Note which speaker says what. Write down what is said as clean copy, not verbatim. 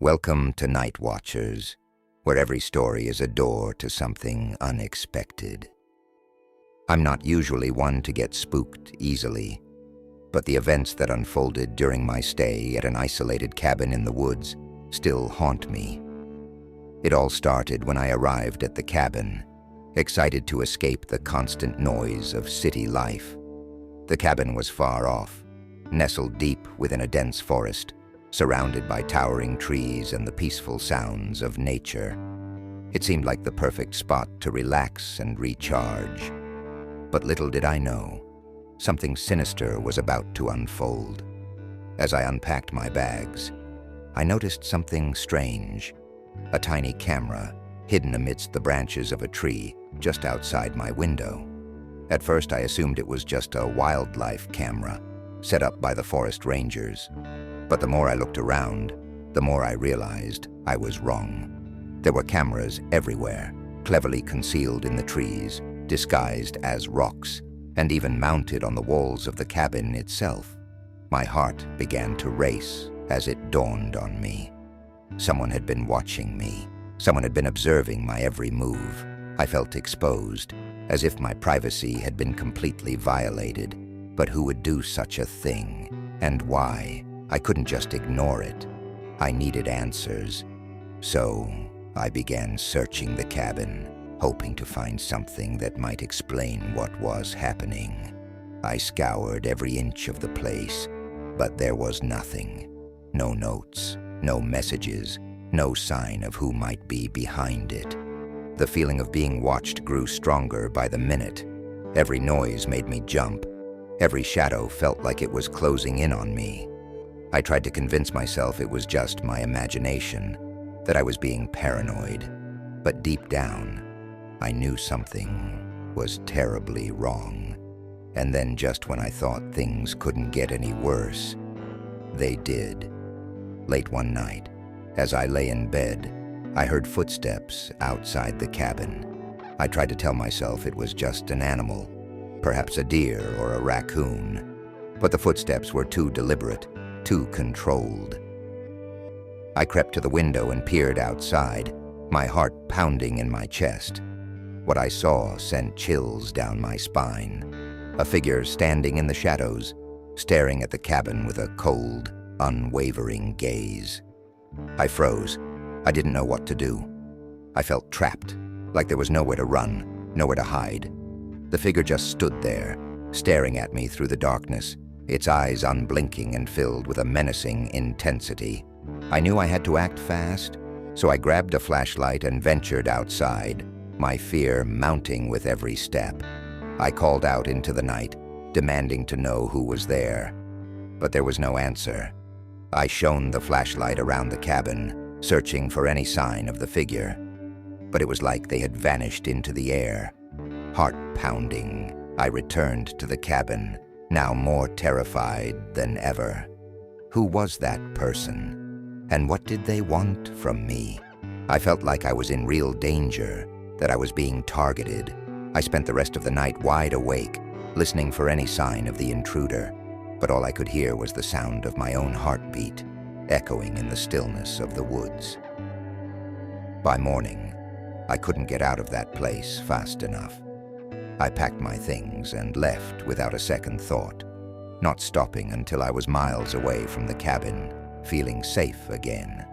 Speaker 1: Welcome to Night Watchers, where every story is a door to something unexpected. I'm not usually one to get spooked easily, but the events that unfolded during my stay at an isolated cabin in the woods still haunt me. It all started when I arrived at the cabin, excited to escape the constant noise of city life. The cabin was far off, nestled deep within a dense forest, surrounded by towering trees and the peaceful sounds of nature. It seemed like the perfect spot to relax and recharge. But little did I know, something sinister was about to unfold. As I unpacked my bags, I noticed something strange, a tiny camera hidden amidst the branches of a tree just outside my window. At first I assumed it was just a wildlife camera set up by the forest rangers. But the more I looked around, the more I realized I was wrong. There were cameras everywhere, cleverly concealed in the trees, disguised as rocks, and even mounted on the walls of the cabin itself. My heart began to race as it dawned on me. Someone had been watching me. Someone had been observing my every move. I felt exposed, as if my privacy had been completely violated. But who would do such a thing, and why? I couldn't just ignore it. I needed answers. So I began searching the cabin, hoping to find something that might explain what was happening. I scoured every inch of the place, but there was nothing. No notes, no messages, no sign of who might be behind it. The feeling of being watched grew stronger by the minute. Every noise made me jump. Every shadow felt like it was closing in on me. I tried to convince myself it was just my imagination, that I was being paranoid. But deep down, I knew something was terribly wrong. And then just when I thought things couldn't get any worse, they did. Late one night, as I lay in bed, I heard footsteps outside the cabin. I tried to tell myself it was just an animal, perhaps a deer or a raccoon, but the footsteps were too deliberate, too controlled. I crept to the window and peered outside, my heart pounding in my chest. What I saw sent chills down my spine. A figure standing in the shadows, staring at the cabin with a cold, unwavering gaze. I froze. I didn't know what to do. I felt trapped, like there was nowhere to run, nowhere to hide. The figure just stood there, staring at me through the darkness, its eyes unblinking and filled with a menacing intensity. I knew I had to act fast, so I grabbed a flashlight and ventured outside, my fear mounting with every step. I called out into the night, demanding to know who was there. But there was no answer. I shone the flashlight around the cabin, searching for any sign of the figure. But it was like they had vanished into the air. Heart pounding, I returned to the cabin, now more terrified than ever. Who was that person? And what did they want from me? I felt like I was in real danger, that I was being targeted. I spent the rest of the night wide awake, listening for any sign of the intruder, but all I could hear was the sound of my own heartbeat, echoing in the stillness of the woods. By morning, I couldn't get out of that place fast enough. I packed my things and left without a second thought, not stopping until I was miles away from the cabin, feeling safe again.